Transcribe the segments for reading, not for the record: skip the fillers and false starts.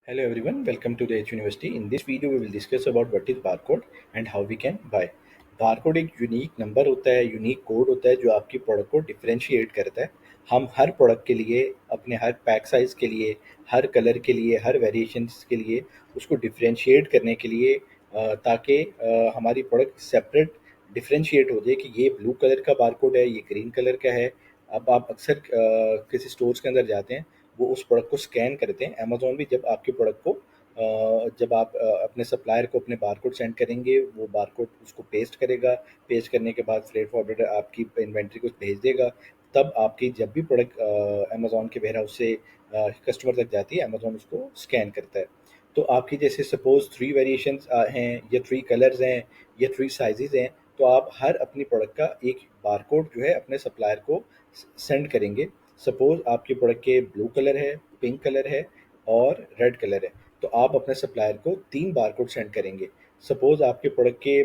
Hello everyone, welcome to the H University. In this video, we will discuss about what is barcode and how we can buy. Barcode एक unique number होता है, unique code होता है जो आपकी product को differentiate करता है। हम हर प्रोडक्ट के लिए, अपने हर पैक साइज़ के लिए, हर कलर के लिए, हर वेरिएशंस के लिए उसको डिफरेंशिएट करने के लिए ताकि हमारी प्रोडक्ट सेपरेट डिफरेंशिएट हो जाए कि ये ब्लू कलर का बारकोड है, ये ग्रीन कलर का है। अब आप अक्सर किसी स्टोर्स के अंदर जाते हैं, वो उस प्रोडक्ट को स्कैन करते हैं। अमेज़न भी जब आपके प्रोडक्ट को जब आप अपने सप्लायर को अपने बारकोड सेंड करेंगे, वो बारकोड उसको पेस्ट करेगा। पेस्ट करने के बाद फ्रेट फॉरवर्डर आपकी इन्वेंट्री को भेज देगा। तब आपकी जब भी प्रोडक्ट अमेज़न के वेयर हाउस से कस्टमर तक जाती है, अमेज़न उसको स्कैन करता है। तो आपकी जैसे सपोज़ 3 वेरिएशंस हैं या 3 कलर्स हैं या 3 साइज़ेज़ हैं, तो आप हर अपनी प्रोडक्ट का एक बारकोड जो है अपने सप्लायर को सेंड करेंगे। सपोज़ आपके प्रोडक्ट के ब्लू कलर है, पिंक कलर है और रेड कलर है, तो आप अपने सप्लायर को 3 बारकोड सेंड करेंगे। सपोज़ आपके प्रोडक्ट के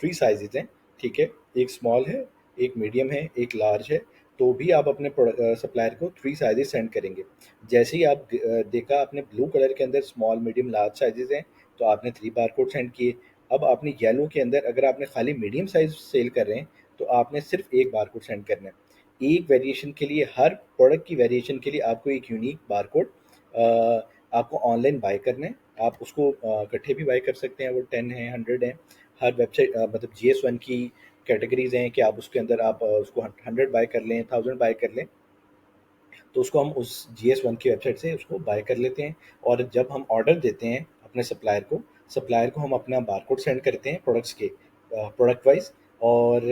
3 साइज़ेज़ हैं, ठीक है? एक स्मॉल है, एक मीडियम है, एक लार्ज है, तो भी आप अपने सप्लायर को 3 साइज़ेज़ सेंड करेंगे। जैसे ही देखा आपने ब्लू कलर के अंदर स्मॉल, मीडियम, लार्ज साइज़ेज़ हैं, तो आपने 3 बारकोड सेंड किए। अब आपने येलो के अंदर अगर आपने खाली मीडियम साइज़ सेल कर रहे हैं, तो आपने सिर्फ़ 1 बारकोड सेंड करना है। एक वेरिएशन के लिए, हर प्रोडक्ट की वेरिएशन के लिए आपको एक यूनिक बारकोड आपको ऑनलाइन बाय करना है। आप उसको इकट्ठे भी बाय कर सकते हैं, वो 10 है, 100 है। हर वेबसाइट मतलब GS1 की कैटेगरीज हैं कि आप उसके अंदर आप उसको 100 बाय कर लें, 1000 बाय कर लें, तो उसको हम उस GS1 की वेबसाइट से उसको बाय कर लेते हैं। और जब हम ऑर्डर देते हैं अपने सप्लायर को हम अपना बारकोड सेंड करते हैं प्रोडक्ट्स के, प्रोडक्ट वाइज। और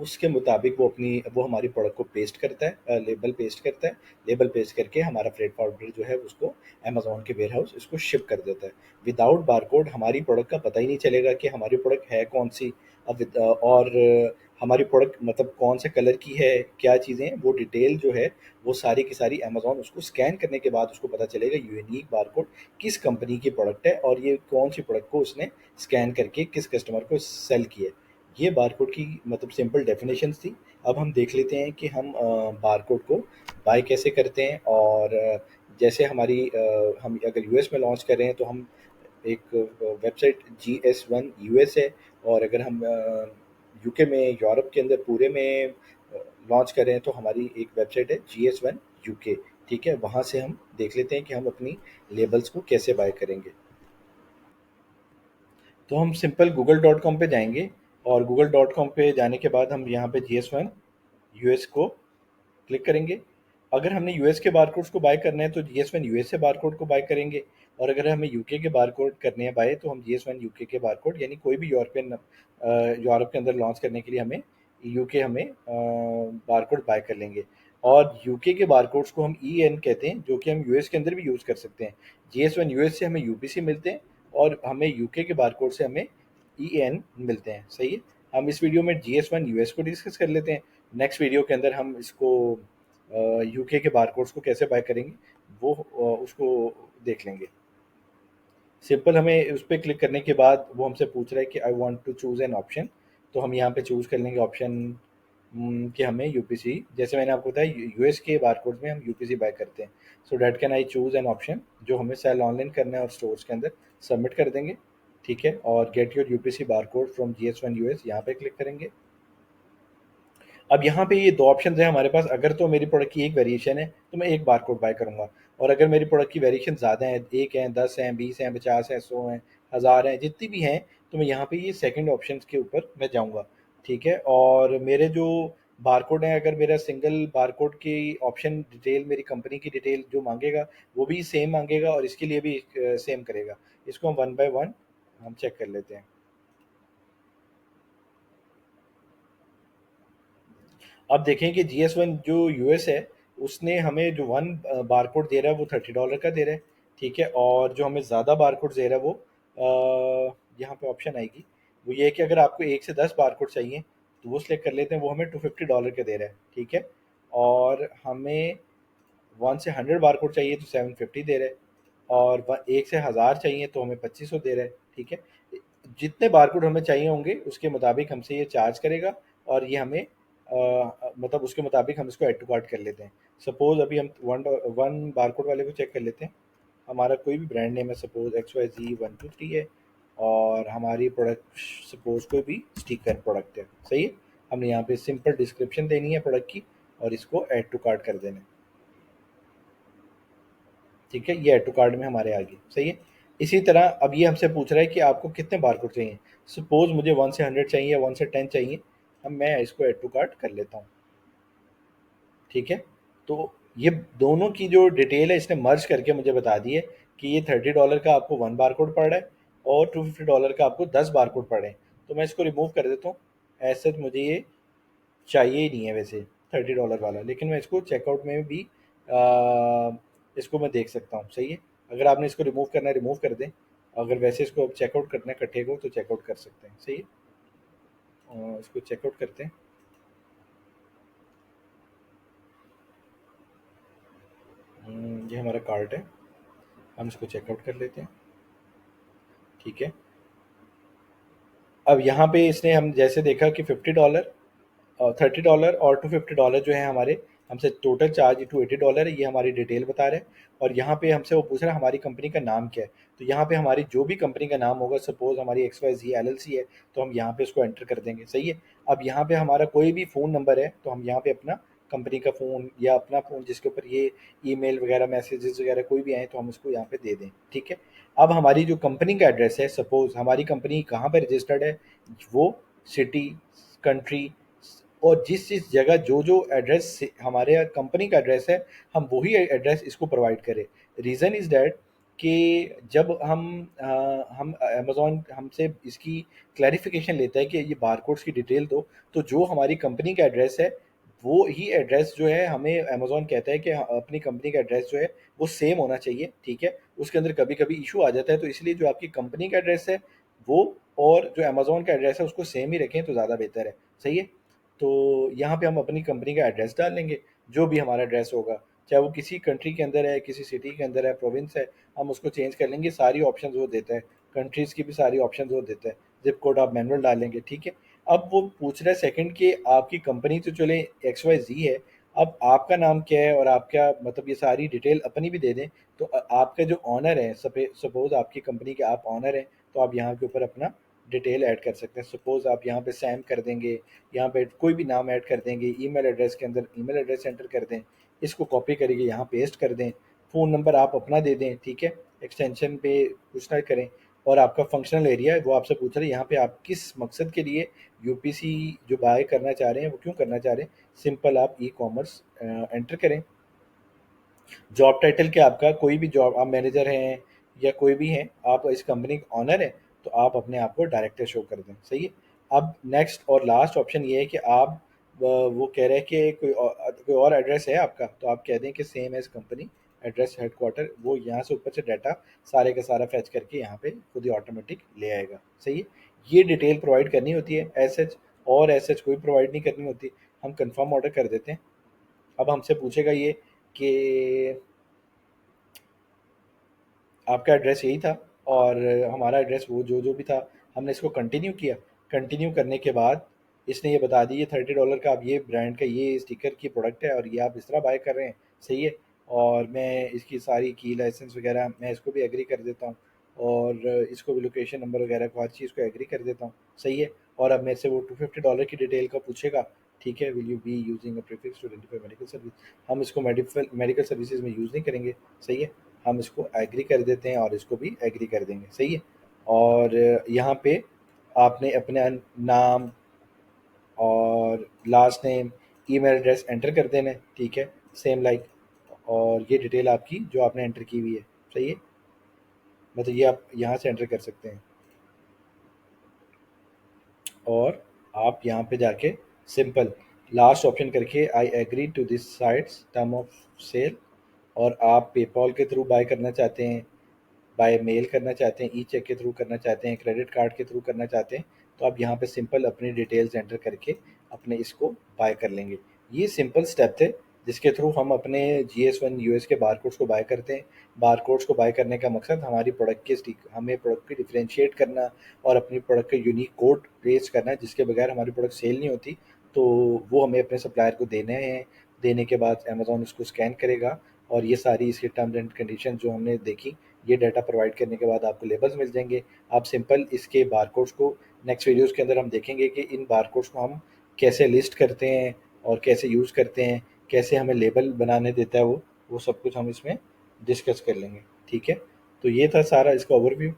उसके मुताबिक वो हमारी प्रोडक्ट को पेस्ट करता है, लेबल पेस्ट करता है। लेबल पेस्ट करके हमारा फ्रेट फॉरवर्डर जो है उसको अमेज़न के वेयर हाउस इसको शिप कर देता है। विदाउट बारकोड हमारी प्रोडक्ट का पता ही नहीं चलेगा कि हमारी प्रोडक्ट है कौन सी। और हमारी प्रोडक्ट मतलब कौन से कलर की है, क्या चीज़ें हैं, वो डिटेल जो है वो सारी की सारी अमेज़न उसको स्कैन करने के बाद उसको पता चलेगा यूनिक बारकोड किस कंपनी की प्रोडक्ट है और ये कौन सी प्रोडक्ट को उसने स्कैन करके किस कस्टमर को सेल किया है। ये बारकोड की मतलब सिंपल डेफिनेशंस थी। अब हम देख लेते हैं कि हम बारकोड को बाय कैसे करते हैं। और जैसे हम अगर यूएस में लॉन्च कर रहे हैं, तो हम एक वेबसाइट GS1 US है। और अगर हम यूके में, यूरोप के अंदर पूरे में लॉन्च कर रहे हैं, तो हमारी एक वेबसाइट है GS1 UK। ठीक है, वहाँ से हम देख लेते हैं कि हम अपनी लेबल्स को कैसे बाय करेंगे। तो हम सिंपल google.com पे जाएंगे और google.com पे जाने के बाद हम यहाँ पे GS1 US को क्लिक करेंगे। अगर हमने यूएस के बारकोड्स को बाय करना है, तो GS1 यूएसए बारकोड को बाय करेंगे। और अगर हमें यूके के बारकोड करने हैं बाय, तो हम GS1 यूके के बारकोड, यानी कोई भी यूरोप के अंदर लॉन्च करने के लिए हमें बारकोड बाय कर लेंगे। और यूके के बारकोड्स को हम EN कहते हैं, जो कि हम यूएस के अंदर भी यूज़ कर सकते हैं। GS1 यूएस से हमें UPC मिलते हैं और हमें यूके के बारकोड से हमें EN मिलते हैं। सही है। हम इस वीडियो में GS1 यूएस को डिस्कस कर लेते हैं। नेक्स्ट वीडियो के अंदर हम इसको यूके के बारकोड्स को कैसे बाय करेंगे, वो उसको देख लेंगे। सिंपल हमें उस पर क्लिक करने के बाद वो हमसे पूछ रहा है कि I want to choose an option. तो हम यहाँ पे चूज़ कर लेंगे ऑप्शन कि हमें यूपीसी, जैसे मैंने आपको बताया यूएस के बारकोड में हम यूपीसी बाय करते हैं। So that can I choose an option जो हमें सेल ऑनलाइन करना है और स्टोर्स के अंदर सबमिट कर देंगे। ठीक है, और get your UPC barcode from GS1 US यहाँ पे क्लिक करेंगे। अब यहाँ पे ये 2 ऑप्शंस हैं हमारे पास। अगर तो मेरी प्रोडक्ट की एक वेरिएशन है, तो मैं एक बारकोड बाय करूँगा। और अगर मेरी प्रोडक्ट की वेरिएशन ज़्यादा है, 1 हैं, 10 हैं, 20 हैं, 50 हैं, 100 हैं, 1000 हैं, जितनी भी हैं, तो मैं यहाँ पे ये सेकंड ऑप्शंस के ऊपर मैं जाऊँगा। ठीक है, और मेरे जो बारकोड हैं, अगर मेरा सिंगल बारकोड की ऑप्शन डिटेल, मेरी कंपनी की डिटेल जो माँगेगा, वो भी सेम माँगेगा और इसके लिए भी सेम करेगा। इसको हम वन बाय वन हम चेक कर लेते हैं। अब देखें कि GS1 जो यूएस है, उसने हमें जो वन बारकोड दे रहा है वो $30 का दे रहा है। ठीक है, और जो हमें ज़्यादा बारकोड दे रहा है वो यहाँ पे ऑप्शन आएगी। वो ये है कि अगर आपको 1 से 10 बारकोड चाहिए, तो वो सिलेक्ट कर लेते हैं, वो हमें $250 के दे रहा है। ठीक है, और हमें 1 से 100 बारकोड चाहिए तो 750 दे रहा है। और 1 से 1000 चाहिए तो हमें 2500 दे रहा है। ठीक है, जितने बारकोड हमें चाहिए होंगे उसके मुताबिक हमसे ये चार्ज करेगा। और ये हमें मतलब उसके मुताबिक हम इसको ऐड टू कार्ट कर लेते हैं। सपोज अभी हम वन वन बारकोड वाले को चेक कर लेते हैं। हमारा कोई भी ब्रांड नेम है, सपोज XYZ123 है, और हमारी प्रोडक्ट सपोज कोई भी स्टिकर प्रोडक्ट है, सही है। हमने यहाँ पे सिंपल डिस्क्रिप्शन देनी है प्रोडक्ट की, और इसको ऐड टू कार्ट कर देना है, ठीक है। ये ऐड टू कार्ट में हमारे आ गई, सही है। इसी तरह अब ये हमसे पूछ रहा है कि आपको कितने बारकोड चाहिए। सपोज मुझे 1 से 100 चाहिए, 1 से 10 चाहिए। अब मैं इसको ऐड टू कार्ट कर लेता हूँ, ठीक है। तो ये दोनों की जो डिटेल है इसने मर्ज करके मुझे बता दी है कि ये $30 का आपको 1 बारकोड पड़ रहा है, और $250 का आपको 10 बारकोड पड़े हैं। तो मैं इसको रिमूव कर देता हूँ। ऐसे मुझे ये चाहिए ही नहीं है वैसे $30 वाला, लेकिन मैं इसको चेकआउट में भी इसको मैं देख सकता हूँ, सही है। अगर आपने इसको रिमूव करना है रिमूव कर दें, अगर वैसे इसको चेकआउट करना है इकट्ठे को तो चेकआउट कर सकते हैं, सही है। इसको चेकआउट करते हैं। ये हमारा कार्ट है, हम इसको चेकआउट कर लेते हैं, ठीक है। अब यहाँ पे इसने हम जैसे देखा कि $50 और $30 और $250 जो है हमारे, हमसे टोटल चार्ज $280 है, ये हमारी डिटेल बता रहे हैं। और यहाँ पे हमसे वो पूछ रहा है हमारी कंपनी का नाम क्या है। तो यहाँ पे हमारी जो भी कंपनी का नाम होगा, सपोज हमारी XYZ LLC है, तो हम यहाँ पे उसको एंटर कर देंगे, सही है। अब यहाँ पे हमारा कोई भी फ़ोन नंबर है तो हम यहाँ पे अपना कंपनी का फ़ोन या अपना फ़ोन जिसके ऊपर ये ईमेल वगैरह मैसेजेस वगैरह कोई भी आए तो हम उसको यहाँ पे दे दें, ठीक है। अब हमारी जो कंपनी का एड्रेस है, सपोज हमारी कंपनी कहाँ पे रजिस्टर्ड है, वो सिटी, कंट्री, और जिस जिस जगह जो जो एड्रेस हमारे कंपनी का एड्रेस है, हम वही एड्रेस इसको प्रोवाइड करें। रीज़न इज़ दैट कि जब हम अमेज़ॉन हमसे इसकी क्लैरिफिकेशन लेता है कि ये बारकोड्स की डिटेल दो, तो जो हमारी कंपनी का एड्रेस है वो ही एड्रेस जो है हमें अमेज़ॉन कहता है कि अपनी कंपनी का एड्रेस जो है वो सेम होना चाहिए, ठीक है। उसके अंदर कभी कभी इशू आ जाता है, तो इसलिए जो आपकी कंपनी का एड्रेस है वो और जो अमेज़ॉन का एड्रेस है उसको सेम ही रखें तो ज़्यादा बेहतर है, सही है। तो यहाँ पे हम अपनी कंपनी का एड्रेस डाल लेंगे, जो भी हमारा एड्रेस होगा, चाहे वो किसी कंट्री के अंदर है, किसी सिटी के अंदर है, प्रोविंस है, हम उसको चेंज कर लेंगे। सारी ऑप्शंस वो देता है, कंट्रीज़ की भी सारी ऑप्शंस वो देता है। ज़िप कोड आप मैनुअल डालेंगे, ठीक है। अब वो पूछ रहा है सेकंड कि आपकी कंपनी तो चले XYZ है, अब आपका नाम क्या है और आपका मतलब ये सारी डिटेल अपनी भी दे दें। तो आपका जो ऑनर है, सपोज आपकी कंपनी के आप ऑनर हैं, तो आप यहाँ के ऊपर अपना डिटेल ऐड कर सकते हैं। सपोज आप यहाँ पे सैम कर देंगे, यहाँ पे कोई भी नाम ऐड कर देंगे, ईमेल एड्रेस के अंदर ईमेल एड्रेस एंटर कर दें, इसको कॉपी करके यहाँ पेस्ट कर दें, फ़ोन नंबर आप अपना दे दें, ठीक है। एक्सटेंशन पे कुछ ना करें, और आपका फंक्शनल एरिया है वो आपसे पूछ रहे हैं यहाँ पे आप किस मकसद के लिए यूपीसी जो बाय करना चाह रहे हैं वो क्यों करना चाह रहे हैं। सिंपल आप ई कॉमर्स एंटर करें। जॉब टाइटल क्या आपका, कोई भी जॉब, आप मैनेजर हैं या कोई भी हैं, आप इस कंपनी के ऑनर हैं, तो आप अपने आप को डायरेक्टर शो कर दें, सही है। अब नेक्स्ट और लास्ट ऑप्शन ये है कि आप वो कह रहे हैं कि कोई और एड्रेस है आपका, तो आप कह दें कि same as company address headquarter, वो यहाँ से ऊपर से डाटा सारे का सारा फैच करके यहाँ पे खुद ही ऑटोमेटिक ले आएगा, सही है। ये डिटेल प्रोवाइड करनी होती है एज सच, और एज सच कोई प्रोवाइड नहीं करनी होती। हम कंफर्म ऑर्डर कर देते हैं। अब हमसे पूछेगा ये कि आपका एड्रेस यही था, और हमारा एड्रेस वो जो जो भी था, हमने इसको कंटिन्यू किया। कंटिन्यू करने के बाद इसने ये बता दी ये $30 का, आप ये ब्रांड का ये स्टिकर की प्रोडक्ट है और ये आप इस तरह बाय कर रहे हैं, सही है। और मैं इसकी सारी की लाइसेंस वगैरह मैं इसको भी एग्री कर देता हूँ, और इसको भी लोकेशन नंबर वगैरह को हर चीज़ को एग्री कर देता हूँ, सही है। और अब मेरे से वो $250 की डिटेल का पूछेगा, ठीक है। Will you be using a prefix to identify medical service, हम इसको मेडिकल सर्विसेज में यूज़ नहीं करेंगे, सही है। हम इसको एग्री कर देते हैं और इसको भी एग्री कर देंगे, सही है। और यहाँ पे आपने अपना नाम और last name, email address enter कर देना है, ठीक है, सेम लाइक। और ये डिटेल आपकी जो आपने एंटर की हुई है, सही है। मतलब ये आप यहाँ से एंटर कर सकते हैं, और आप यहाँ पे जाके सिंपल लास्ट ऑप्शन करके I agree to this sites term of sale, और आप पेपॉल के थ्रू बाय करना चाहते हैं, बाय मेल करना चाहते हैं, ई चेक के थ्रू करना चाहते हैं, क्रेडिट कार्ड के थ्रू करना चाहते हैं, तो आप यहाँ पे सिंपल अपनी डिटेल्स एंटर करके अपने इसको बाय कर लेंगे। ये सिंपल स्टेप थे जिसके थ्रू हम अपने GS1 US के बारकोड्स को बाय करते हैं। बारकोड्स को बाय करने का मकसद हमारी प्रोडक्ट के हमें प्रोडक्ट की डिफरेंशिएट करना और अपनी प्रोडक्ट का यूनिक कोड पेश करना है, जिसके बगैर हमारी प्रोडक्ट सेल नहीं होती। तो वो हमें अपने सप्लायर को देने हैं, देने के बाद अमेज़न उसको स्कैन करेगा और ये सारी इसकी टर्म्स एंड कंडीशन जो हमने देखी, ये डाटा प्रोवाइड करने के बाद आपको लेबल्स मिल जाएंगे। आप सिंपल इसके बारकोड्स को नेक्स्ट वीडियोस के अंदर हम देखेंगे कि इन बारकोड्स को हम कैसे लिस्ट करते हैं और कैसे यूज़ करते हैं, कैसे हमें लेबल बनाने देता है वो सब कुछ हम इसमें डिस्कस कर लेंगे। ठीक है, तो ये था सारा इसका ओवरव्यू।